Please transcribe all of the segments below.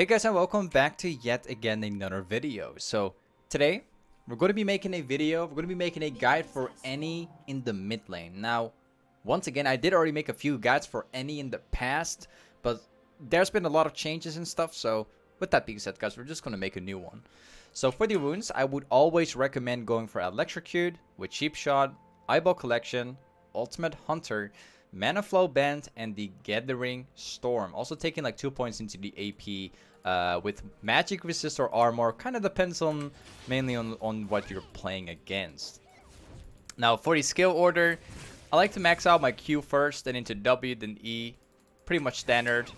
Hey guys, and welcome back to yet again another video. So today we're going to be making a video. We're going to be making a guide for any in the mid lane. Now, once again, I did already make a few guides for any in the past, but there's been a lot of changes and stuff. So with that being said, guys, we're just going to make a new one. So for the runes, I would always recommend going for Electrocute with Cheap Shot, Eyeball Collection, Ultimate Hunter, Mana Flow Band, and the Gathering Storm. Also taking like 2 points into the AP with Magic Resist or Armor. Kind of depends on mainly on what you're playing against. Now for the skill order, I like to max out my Q first, then into W, then E. Pretty much standard.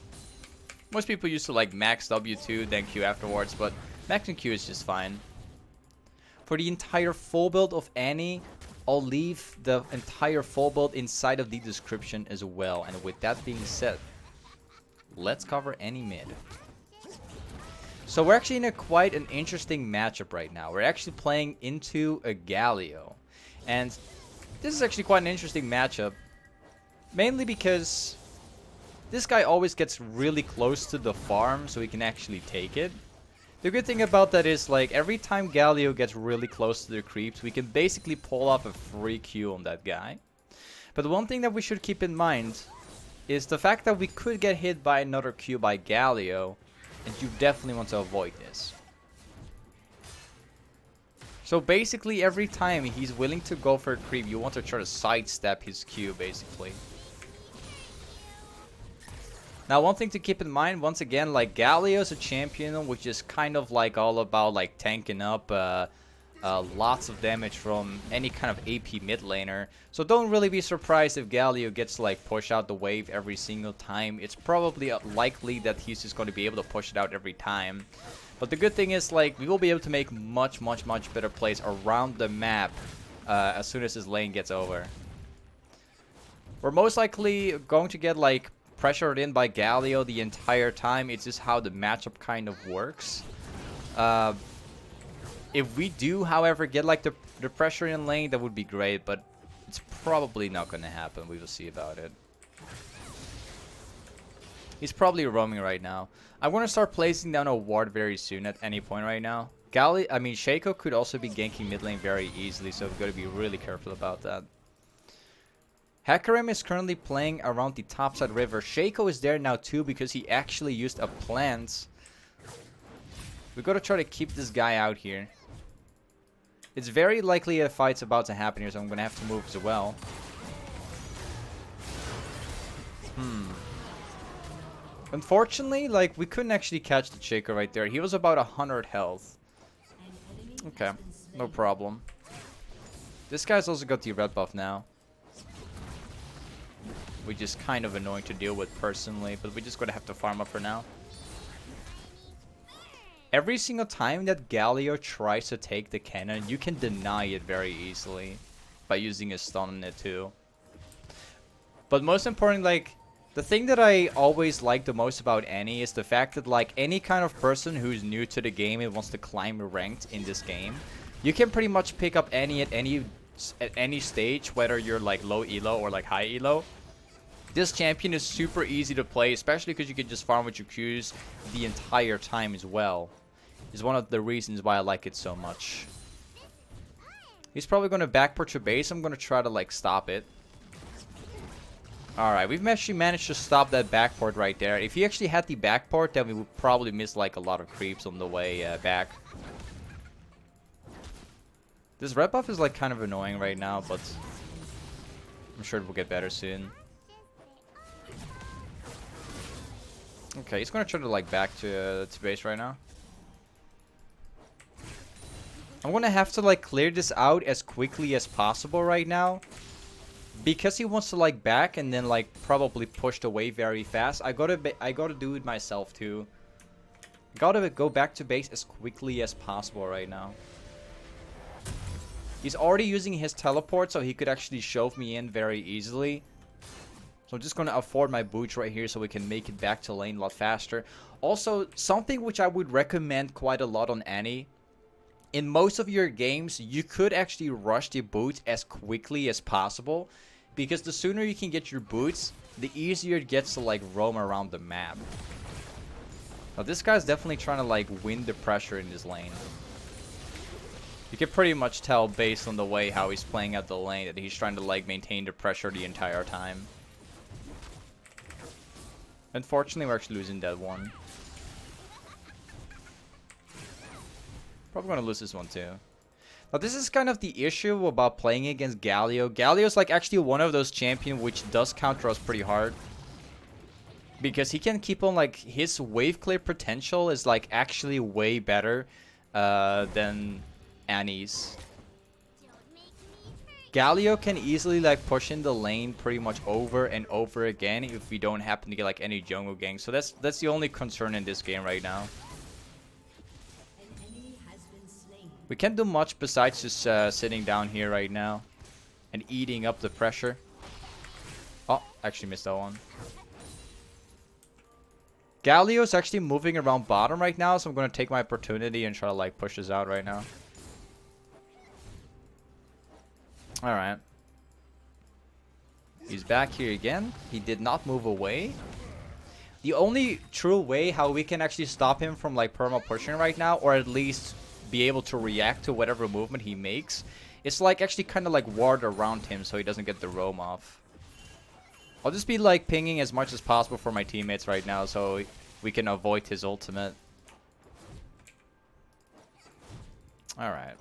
Most people used to like max W2, then Q afterwards, but maxing Q is just fine. For the entire full build of Annie, I'll leave the entire full build inside of the description as well. And with that being said, let's cover any mid. So we're actually in quite an interesting matchup right now. We're actually playing into a Galio. And this is actually quite an interesting matchup. Mainly because this guy always gets really close to the farm so he can actually take it. The good thing about that is, like, every time Galio gets really close to the creeps, we can basically pull off a free Q on that guy. But one thing that we should keep in mind is the fact that we could get hit by another Q by Galio, and you definitely want to avoid this. So basically, every time he's willing to go for a creep, you want to try to sidestep his Q, basically. Now, one thing to keep in mind, once again, like, Galio's a champion which is kind of like all about like tanking up lots of damage from any kind of AP mid laner. So don't really be surprised if Galio gets like push out the wave every single time. It's probably likely that he's just going to be able to push it out every time. But the good thing is, like, we will be able to make much better plays around the map as soon as his lane gets over. We're most likely going to get like pressured in by Galio the entire time. It's just how the matchup kind of works. If we do, however, get like the pressure in lane, that would be great, but it's probably not going to happen. We will see about it. He's probably roaming right now. I'm going to start placing down a ward very soon at any point right now. Shaco could also be ganking mid lane very easily, so we've got to be really careful about that. Hecarim is currently playing around the topside river. Shaco is there now too because he actually used a plant. We've got to try to keep this guy out here. It's very likely a fight's about to happen here, so I'm going to have to move as well. Unfortunately, like, we couldn't actually catch the Shaco right there. He was about 100 health. Okay, no problem. This guy's also got the red buff now, which is kind of annoying to deal with personally, but we just gotta have to farm up for now. Every single time that Galio tries to take the cannon, you can deny it very easily by using a stun on it too. But most important, like, the thing that I always like the most about Annie is the fact that, like, any kind of person who's new to the game and wants to climb ranked in this game, you can pretty much pick up Annie at any stage, whether you're like low elo or like high elo. This champion is super easy to play, especially because you can just farm with your Qs the entire time as well. It's one of the reasons why I like it so much. He's probably going to backport your base. I'm going to try to like stop it. Alright, we've actually managed to stop that backport right there. If he actually had the backport, then we would probably miss like a lot of creeps on the way back. This red buff is like kind of annoying right now, but I'm sure it will get better soon. Okay, he's gonna try to like back to base right now. I'm gonna have to like clear this out as quickly as possible right now, because he wants to like back and then like probably push the wave very fast. I gotta do it myself too. Gotta go back to base as quickly as possible right now. He's already using his teleport, so he could actually shove me in very easily. So I'm just going to afford my boots right here so we can make it back to lane a lot faster. Also, something which I would recommend quite a lot on Annie. In most of your games, you could actually rush the boots as quickly as possible, because the sooner you can get your boots, the easier it gets to like roam around the map. Now this guy's definitely trying to like win the pressure in his lane. You can pretty much tell based on the way how he's playing out the lane that he's trying to like maintain the pressure the entire time. Unfortunately, we're actually losing that one. Probably gonna lose this one too. Now this is kind of the issue about playing against Galio. Galio's like actually one of those champions which does counter us pretty hard. Because he can keep on like, his wave clear potential is like actually way better than Annie's. Galio can easily like push in the lane pretty much over and over again if we don't happen to get like any jungle gangs. So that's the only concern in this game right now. We can't do much besides just sitting down here right now and eating up the pressure. Oh, actually missed that one. Galio's actually moving around bottom right now, so I'm going to take my opportunity and try to like push this out right now. Alright. He's back here again. He did not move away. The only true way how we can actually stop him from like perma pushing right now, or at least be able to react to whatever movement he makes, is like actually kind of like ward around him so he doesn't get the roam off. I'll just be like pinging as much as possible for my teammates right now so we can avoid his ultimate. Alright.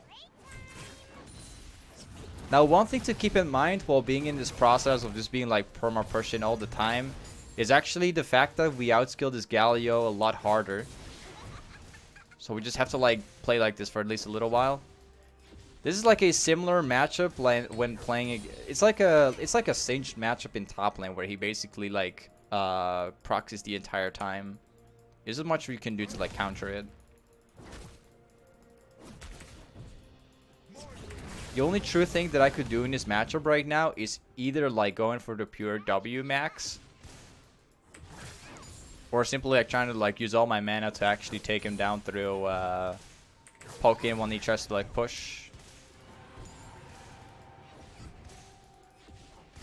Now one thing to keep in mind while being in this process of just being like perma pushing all the time is actually the fact that we outskill this Galio a lot harder. So we just have to like play like this for at least a little while. This is like a similar matchup when playing. It's like a staged matchup in top lane where he basically like proxies the entire time. There's not much we can do to like counter it. The only true thing that I could do in this matchup right now is either like going for the pure W max, or simply like trying to like use all my mana to actually take him down through poke him when he tries to like push.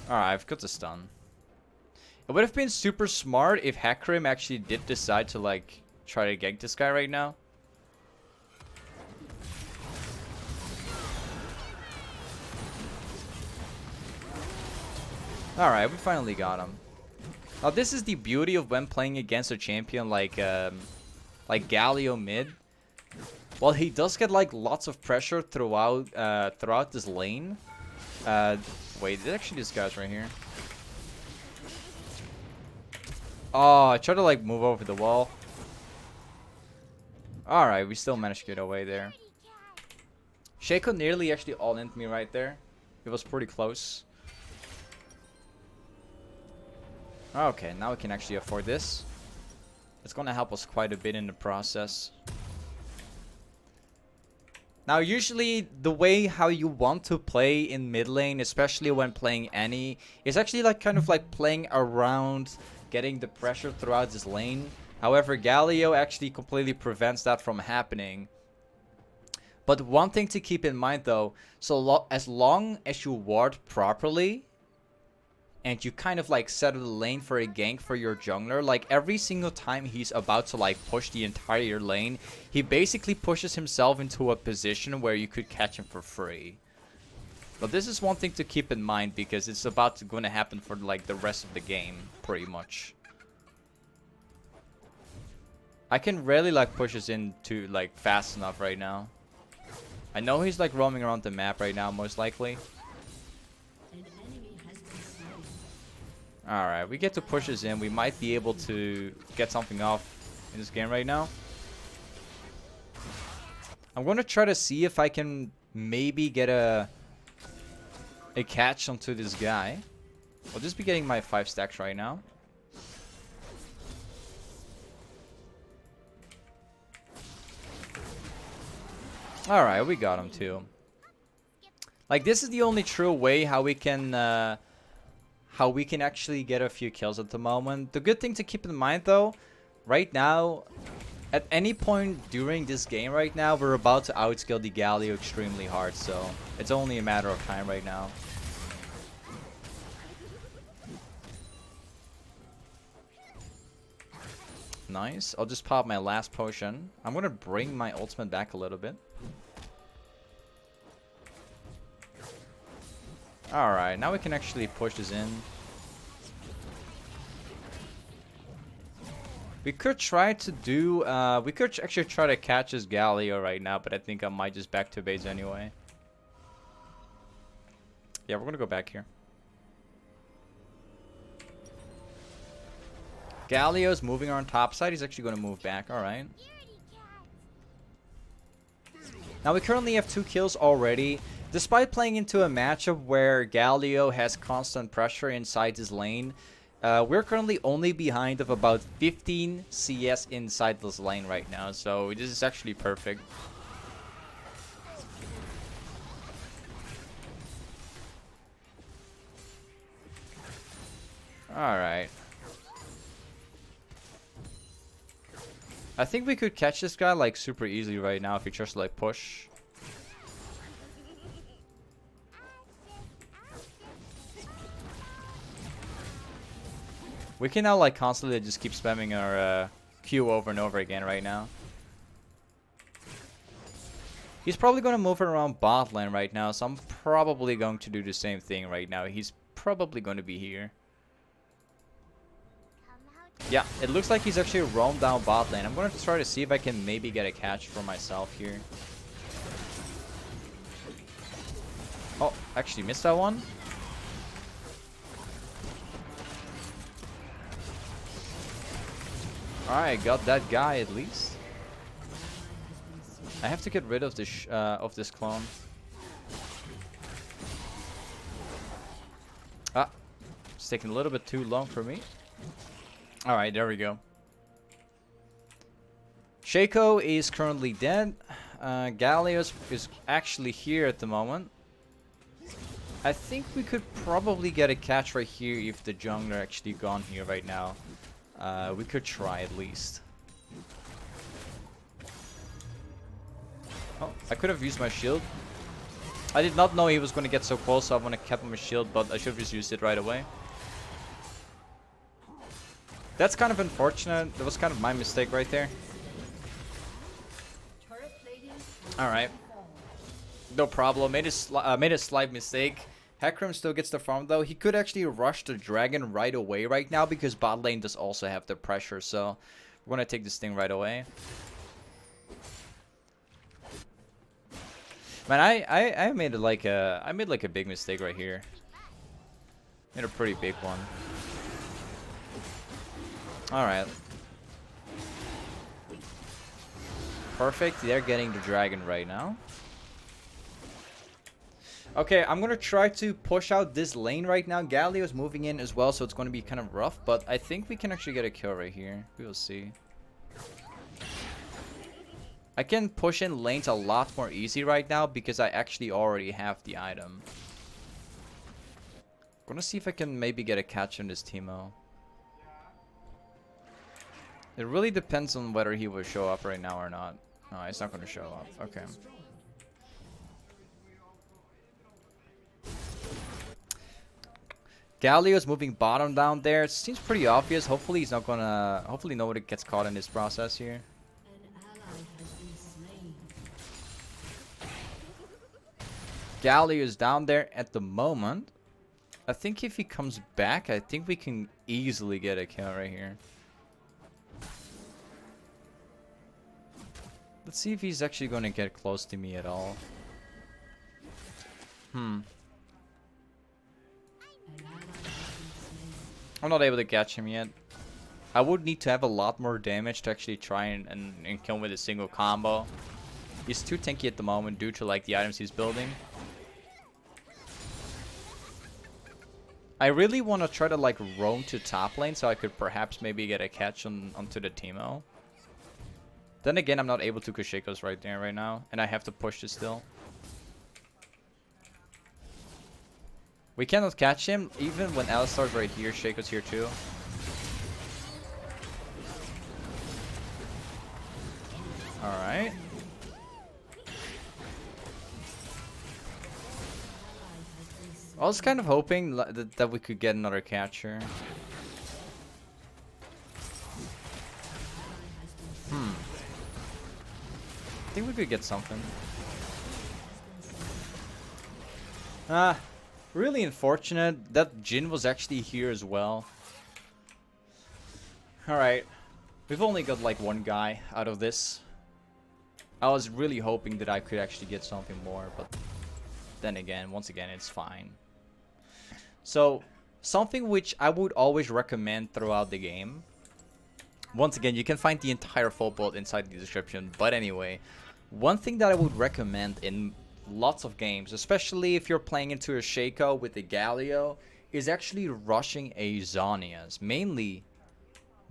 Alright, I've got the stun. It would have been super smart if Hecarim actually did decide to like try to gank this guy right now. Alright, we finally got him. Now this is the beauty of when playing against a champion like Galio mid. Well, he does get like lots of pressure throughout this lane. Wait, there's actually this guy's right here. Oh, I tried to like move over the wall. Alright, we still managed to get away there. Shaco nearly actually all-in'd me right there. It was pretty close. Okay, now we can actually afford this. It's gonna help us quite a bit in the process. Now, usually the way how you want to play in mid lane, especially when playing Annie, is actually like kind of like playing around, getting the pressure throughout this lane. However, Galio actually completely prevents that from happening. But one thing to keep in mind though, as long as you ward properly, and you kind of like set the lane for a gank for your jungler, like every single time he's about to like push the entire lane, he basically pushes himself into a position where you could catch him for free. But this is one thing to keep in mind because it's about to going to happen for like the rest of the game, pretty much. I can rarely like push us into like fast enough right now. I know he's like roaming around the map right now, most likely. Alright, we get to push this in. We might be able to get something off in this game right now. I'm going to try to see if I can maybe get a catch onto this guy. I'll just be getting my 5 stacks right now. Alright, we got him too. Like, this is the only true way how we can actually get a few kills at the moment. The good thing to keep in mind though, right now, at any point during this game right now, we're about to outskill the Galio extremely hard, so it's only a matter of time right now. Nice. I'll just pop my last potion. I'm gonna bring my ultimate back a little bit. Alright, now we can actually push this in. We could try to do, we could actually try to catch this Galio right now, but I think I might just back to base anyway. Yeah, we're gonna go back here. Galio's moving on top side. He's actually gonna move back, alright. Now we currently have 2 kills already. Despite playing into a matchup where Galio has constant pressure inside his lane, we're currently only behind of about 15 CS inside this lane right now, so this is actually perfect. Alright. I think we could catch this guy like super easily right now if we just like push. We can now like constantly just keep spamming our Q over and over again right now. He's probably going to move around bot lane right now, so I'm probably going to do the same thing right now. He's probably going to be here. Yeah, it looks like he's actually roamed down bot lane. I'm going to try to see if I can maybe get a catch for myself here. Oh, actually missed that one. Alright, got that guy at least. I have to get rid of this clone. Ah, it's taking a little bit too long for me. Alright, there we go. Shaco is currently dead. Galio is actually here at the moment. I think we could probably get a catch right here if the jungler actually gone here right now. We could try at least. Oh, I could have used my shield. I did not know he was going to get so close, so I want to keep my shield, but I should have just used it right away. That's kind of unfortunate. That was kind of my mistake right there. Alright. No problem. Made a slight mistake. Hecarim still gets the farm though. He could actually rush the dragon right away right now because bot lane does also have the pressure. So we're going to take this thing right away. Man, I made like a big mistake right here. Made a pretty big one. Alright. Perfect. They're getting the dragon right now. Okay, I'm going to try to push out this lane right now. Galio is moving in as well, so it's going to be kind of rough. But I think we can actually get a kill right here. We will see. I can push in lanes a lot more easy right now because I actually already have the item. I'm going to see if I can maybe get a catch on this Teemo. It really depends on whether he will show up right now or not. No, he's not going to show up. Okay. Galio is moving bottom down there. It seems pretty obvious. Hopefully he's not gonna... Hopefully nobody gets caught in this process here. Galio is down there at the moment. I think if he comes back, I think we can easily get a kill right here. Let's see if he's actually going to get close to me at all. I'm not able to catch him yet. I would need to have a lot more damage to actually try and kill him with a single combo. He's too tanky at the moment due to like the items he's building. I really want to try to like roam to top lane so I could perhaps maybe get a catch onto the Teemo. Then again, I'm not able to because Shaco's right there right now, and I have to push this still. We cannot catch him even when Alistar's right here. Shaco's here too. All right. I was kind of hoping that we could get another catcher. I think we could get something. Really unfortunate that Jin was actually here as well. Alright. We've only got like one guy out of this. I was really hoping that I could actually get something more, but then again, once again, it's fine. So, something which I would always recommend throughout the game. Once again, you can find the entire full build inside the description, but anyway, one thing that I would recommend in lots of games, especially if you're playing into a Shaco with a Galio, is actually rushing a Zhonias, mainly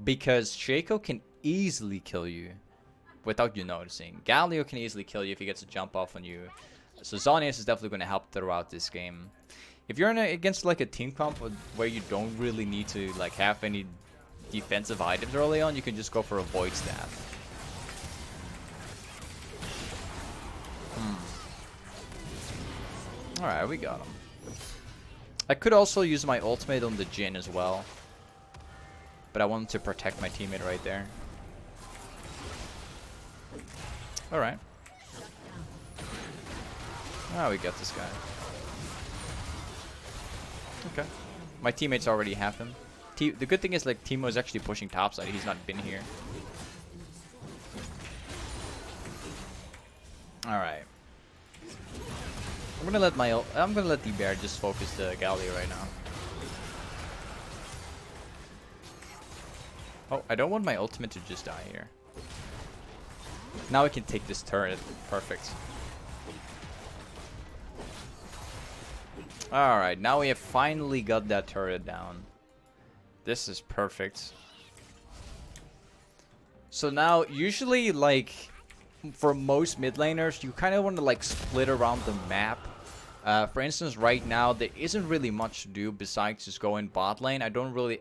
because Shaco can easily kill you without you noticing. Galio can easily kill you if he gets a jump off on you. So Zhonias is definitely going to help throughout this game. If you're against like a team comp where you don't really need to like have any defensive items early on, you can just go for a Void Staff. Alright, we got him. I could also use my ultimate on the Jin as well, but I wanted to protect my teammate right there. Alright. Ah, we got this guy. Okay. My teammates already have him. The good thing is, like, Timo is actually pushing topside. He's not been here. Alright. I'm gonna let the bear just focus the Galio right now. Oh, I don't want my ultimate to just die here. Now I can take this turret. Perfect. Alright, now we have finally got that turret down. This is perfect. So now, usually, like, for most mid laners, you kind of want to like split around the map. For instance, right now there isn't really much to do besides just go in bot lane. I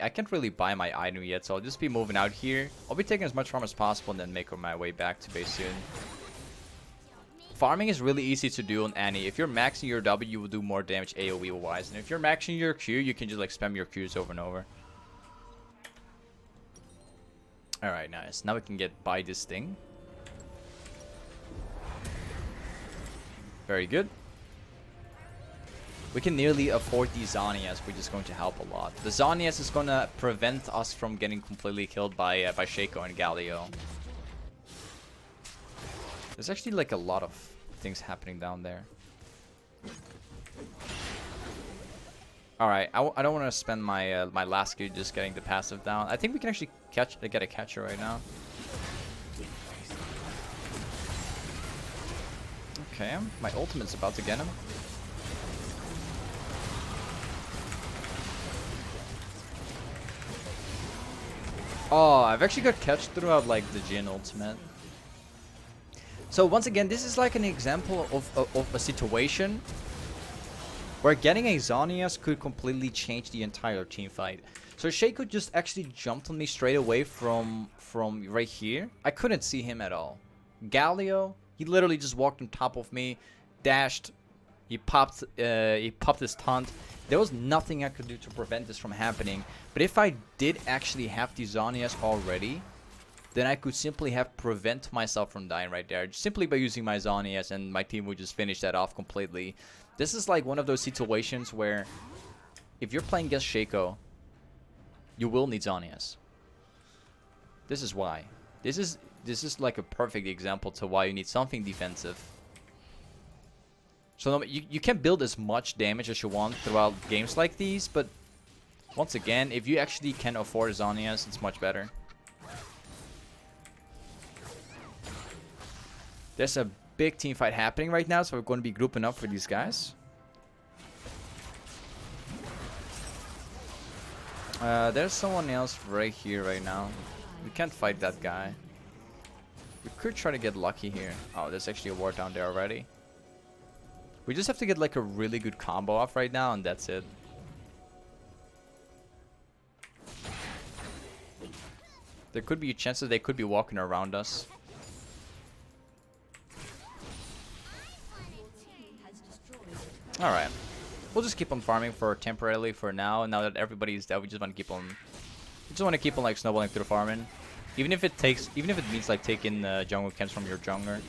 can't really buy my item yet, so I'll just be moving out here. I'll be taking as much farm as possible and then make my way back to base soon. Farming is really easy to do on Annie. If you're maxing your W, you will do more damage AoE wise, and if you're maxing your Q, you can just like spam your Qs over and over. Alright, nice. Now we can get by this thing. Very good. We can nearly afford these Zhonias, which is going to help a lot. The Zhonias is going to prevent us from getting completely killed by Shaco and Galio. There's actually like a lot of things happening down there. Alright, I don't want to spend my my last Q just getting the passive down. I think we can actually get a catcher right now. Okay, my ultimate's about to get him. Oh, I've actually got catch throughout like the Jin ultimate. So once again, this is like an example of a situation where getting a Zhonias could completely change the entire team fight. So Shaco just actually jumped on me straight away from right here. I couldn't see him at all. Galio, he literally just walked on top of me, dashed, he popped his taunt. There was nothing I could do to prevent this from happening. But if I did actually have the Zhonias already, then I could simply have prevent myself from dying right there, simply by using my Zhonias, and my team would just finish that off completely. This is like one of those situations where if you're playing against Shaco, you will need Zhonias. This is why. This is like a perfect example to why you need something defensive. So you can build as much damage as you want throughout games like these, but once again, if you actually can afford Zhonias, it's much better. There's a big team fight happening right now, so we're going to be grouping up for these guys. There's someone else right here right now. We can't fight that guy. We could try to get lucky here. Oh, there's actually a ward down there already. We just have to get like a really good combo off right now, and that's it. There could be a chance that they could be walking around us. Alright. We'll just keep on farming for temporarily for now. And now that everybody's dead, we just want to keep on. We just want to keep on like snowballing through the farming. Even if it means like taking jungle camps from your jungler.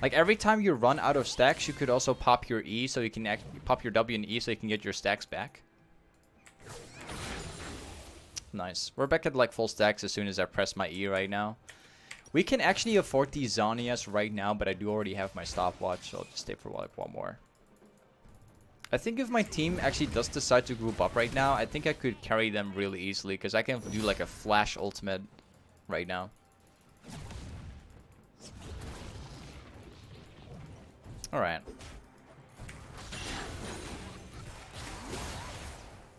Like every time you run out of stacks, you could also pop your E so you can pop your W and E so you can get your stacks back. Nice. We're back at like full stacks as soon as I press my E right now. We can actually afford these zhonias right now, but I do already have my stopwatch, so I'll just stay for like one more. I think if my team actually does decide to group up right now, I think I could carry them really easily because I can do like a flash ultimate right now. Alright.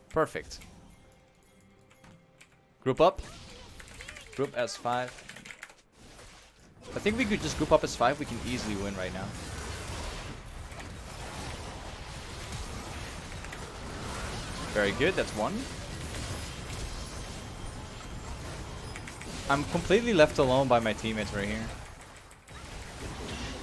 Perfect. Group up. Group S5. I think we could just group up S5. We can easily win right now. Very good. That's one. I'm completely left alone by my teammates right here.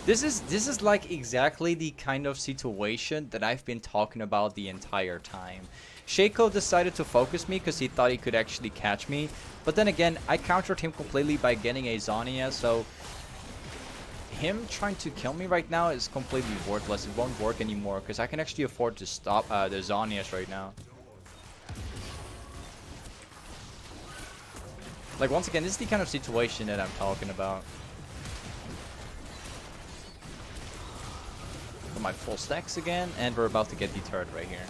This is like exactly the kind of situation that I've been talking about the entire time. Shaco decided to focus me because he thought he could actually catch me. But then again, I countered him completely by getting a zhonia, so him trying to kill me right now is completely worthless. It won't work anymore because I can actually afford to stop the zhonias right now. Like once again, this is the kind of situation that I'm talking about. My full stacks again, and we're about to get the turret right here.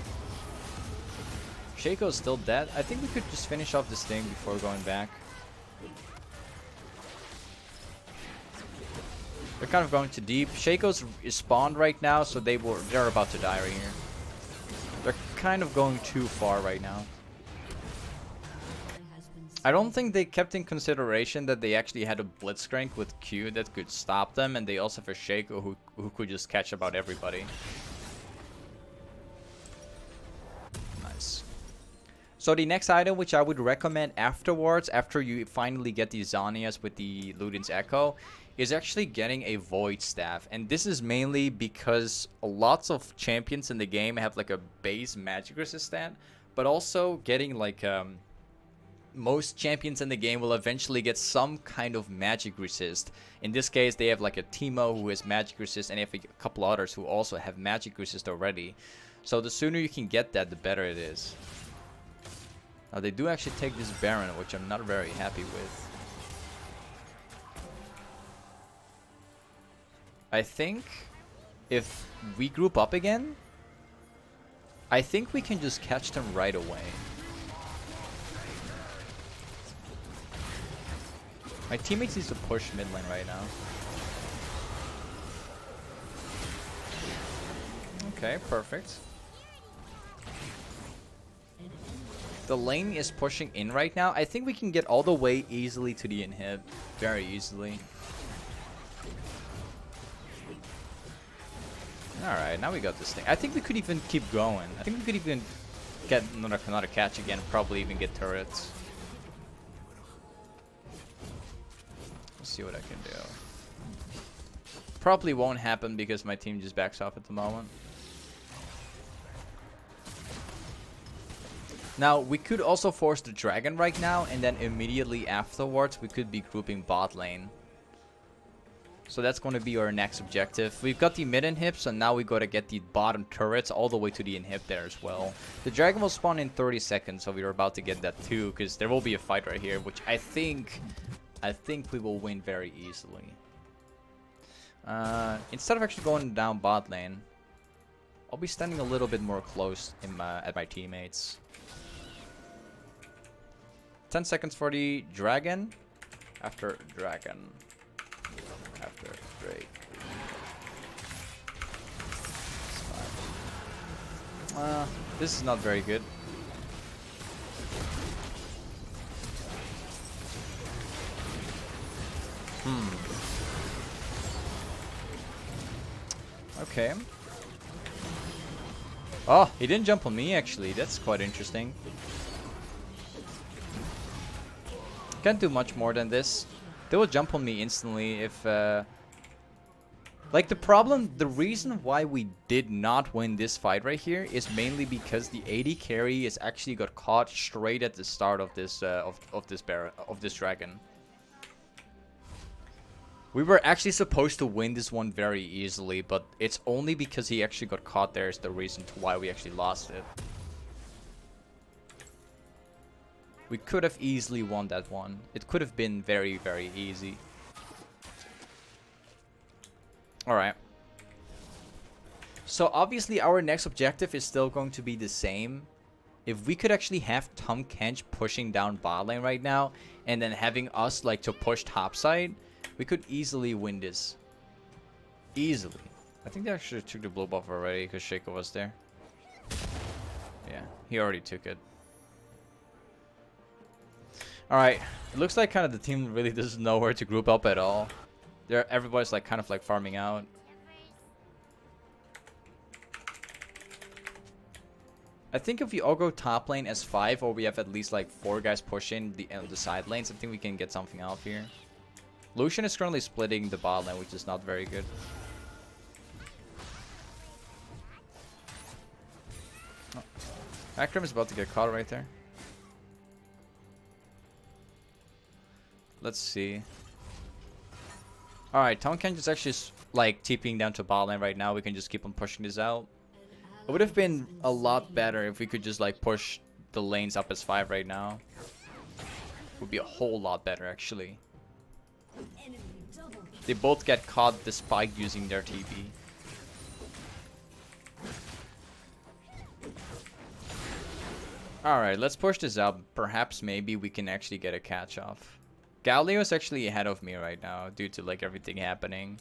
Shaco's still dead. I think we could just finish off this thing before going back. They're kind of going too deep. Shaco's is spawned right now, so they're about to die right here. They're kind of going too far right now. I don't think they kept in consideration that they actually had a blitzcrank with Q that could stop them, and they also have a Shaco who could just catch about everybody. Nice. So the next item which I would recommend afterwards, after you finally get the zhonias with the Luden's Echo, is actually getting a Void Staff. And this is mainly because lots of champions in the game have like a base magic resistant, but also getting like most champions in the game will eventually get some kind of magic resist. In this case, they have like a Teemo who has magic resist, and they have a couple others who also have magic resist already. So the sooner you can get that, the better it is. Now they do actually take this Baron, which I'm not very happy with. I think if we group up again, I think we can just catch them right away. My teammates need to push mid lane right now. Okay, perfect. The lane is pushing in right now. I think we can get all the way easily to the inhib. Very easily. Alright, now we got this thing. I think we could even keep going. I think we could even get another catch again. Probably even get turrets. Let's see what I can do. Probably won't happen because my team just backs off at the moment. Now, we could also force the dragon right now, and then immediately afterwards we could be grouping bot lane. So that's going to be our next objective. We've got the mid inhib, so now we got to get the bottom turrets all the way to the inhib there as well. The dragon will spawn in 30 seconds, so we're about to get that too, because there will be a fight right here, which I think we will win very easily. Instead of actually going down bot lane, I'll be standing a little bit more close at my teammates. 10 seconds for the dragon. After dragon. After Drake. This is not very good. Okay. Oh, he didn't jump on me actually. That's quite interesting. Can't do much more than this. They will jump on me instantly if like the reason why we did not win this fight right here is mainly because the AD carry is actually got caught straight at the start of this of this dragon. We were actually supposed to win this one very easily, but it's only because he actually got caught there is the reason to why we actually lost it. We could have easily won that one. It could have been very, very easy. Alright. So obviously our next objective is still going to be the same. If we could actually have Tahm Kench pushing down bot lane right now, and then having us like to push topside, we could easily win this. Easily. I think they actually took the blue buff already because Shaco was there. Yeah, he already took it. Alright, it looks like kind of the team really doesn't know where to group up at all. Everybody's like kind of like farming out. I think if we all go top lane as 5, or we have at least like 4 guys pushing the side lanes, I think we can get something out here. Lucian is currently splitting the bot lane, which is not very good. Oh. Akram is about to get caught right there. Let's see. Alright, Tahm Kench is actually like TPing down to bot lane right now. We can just keep on pushing this out. It would have been a lot better if we could just like push the lanes up as 5 right now. Would be a whole lot better actually. They both get caught despite using their TP. Alright, let's push this up. Perhaps maybe we can actually get a catch off. Galio is actually ahead of me right now due to like everything happening.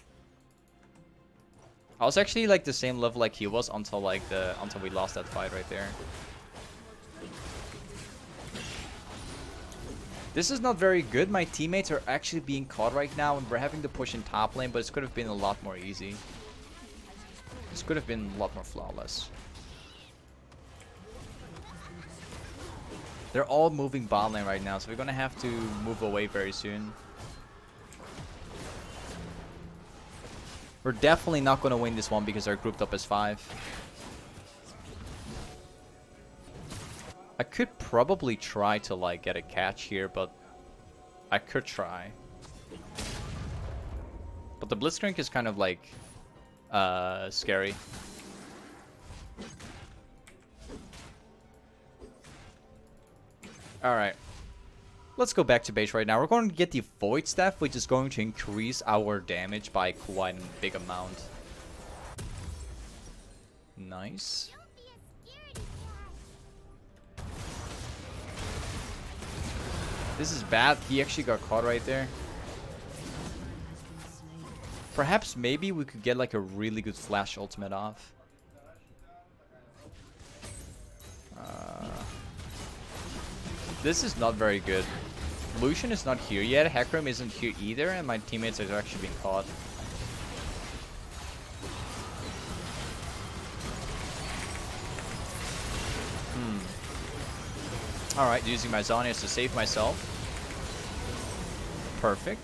I was actually like the same level like he was until like until we lost that fight right there. This is not very good. My teammates are actually being caught right now and we're having to push in top lane, but this could have been a lot more easy. This could have been a lot more flawless. They're all moving bot lane right now, so we're gonna have to move away very soon. We're definitely not gonna win this one because they're grouped up as 5. I could probably try to like get a catch here, but I could try. But the Blitzcrank is kind of like scary. Alright. Let's go back to base right now. We're going to get the Void Staff, which is going to increase our damage by quite a big amount. Nice. This is bad. He actually got caught right there. Perhaps maybe we could get like a really good flash ultimate off. This is not very good. Lucian is not here yet. Hecarim isn't here either, and my teammates are actually being caught. Alright, using my zhonia to save myself. Perfect.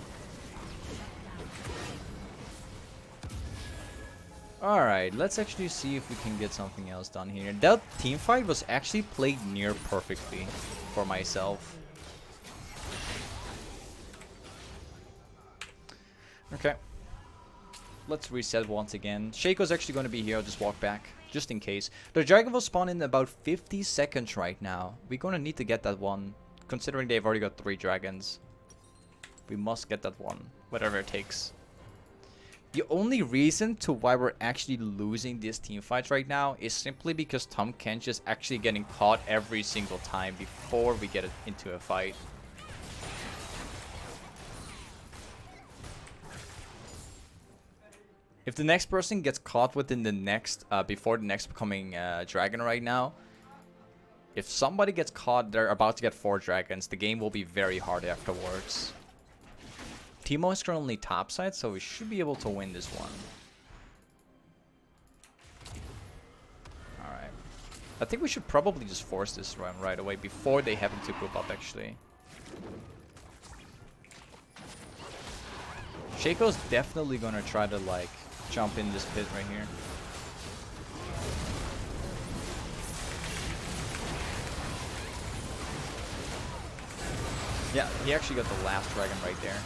Alright, let's actually see if we can get something else done here. That team fight was actually played near perfectly for myself. Okay. Let's reset once again. Shaco's actually going to be here. I'll just walk back, just in case. The dragon will spawn in about 50 seconds right now. We're going to need to get that one, considering they've already got 3 dragons. We must get that one, whatever it takes. The only reason to why we're actually losing these team fights right now is simply because Tahm Kench is actually getting caught every single time before we get into a fight. If the next person gets caught within the next, before the next becoming dragon right now, if somebody gets caught, they're about to get 4 dragons. The game will be very hard afterwards. Teemo is currently topside, so we should be able to win this one. Alright. I think we should probably just force this run right away before they happen to group up, actually. Shaco's definitely gonna try to, like, jump in this pit right here. Yeah, he actually got the last dragon right there.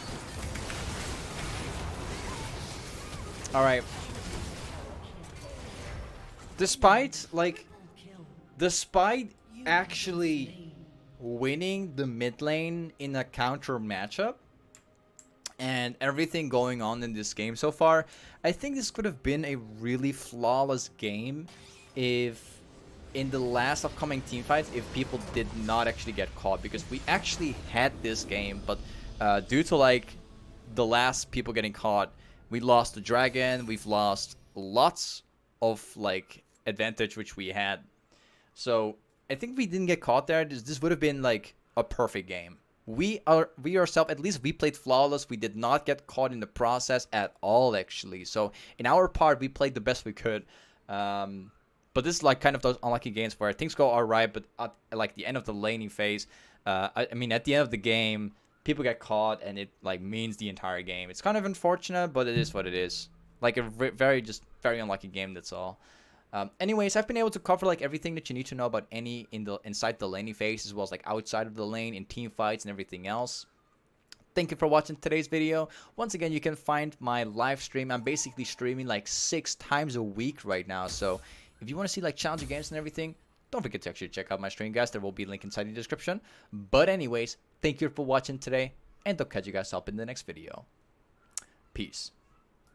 All right. Despite actually winning the mid lane in a counter matchup and everything going on in this game so far, I think this could have been a really flawless game if in the last upcoming team fights, if people did not actually get caught, because we actually had this game, but due to like the last people getting caught, we lost the dragon, we've lost lots of like advantage which we had. So I think if we didn't get caught there, this would have been like a perfect game. We ourselves, at least we played flawless. We did not get caught in the process at all, actually. So in our part, we played the best we could. But this is like kind of those unlucky games where things go alright, but at like the end of the laning phase, I mean at the end of the game, people get caught and it like means the entire game. It's kind of unfortunate, but it is what it is. Like a very unlucky game. That's all. Anyways, I've been able to cover like everything that you need to know about any inside the laning phase, as well as like outside of the lane in team fights and everything else. Thank you for watching today's video. Once again, you can find my live stream. I'm basically streaming like 6 times a week right now. So if you want to see like challenging games and everything, don't forget to actually check out my stream, guys. There will be a link inside the description. But anyways, thank you for watching today, and I'll catch you guys up in the next video. Peace.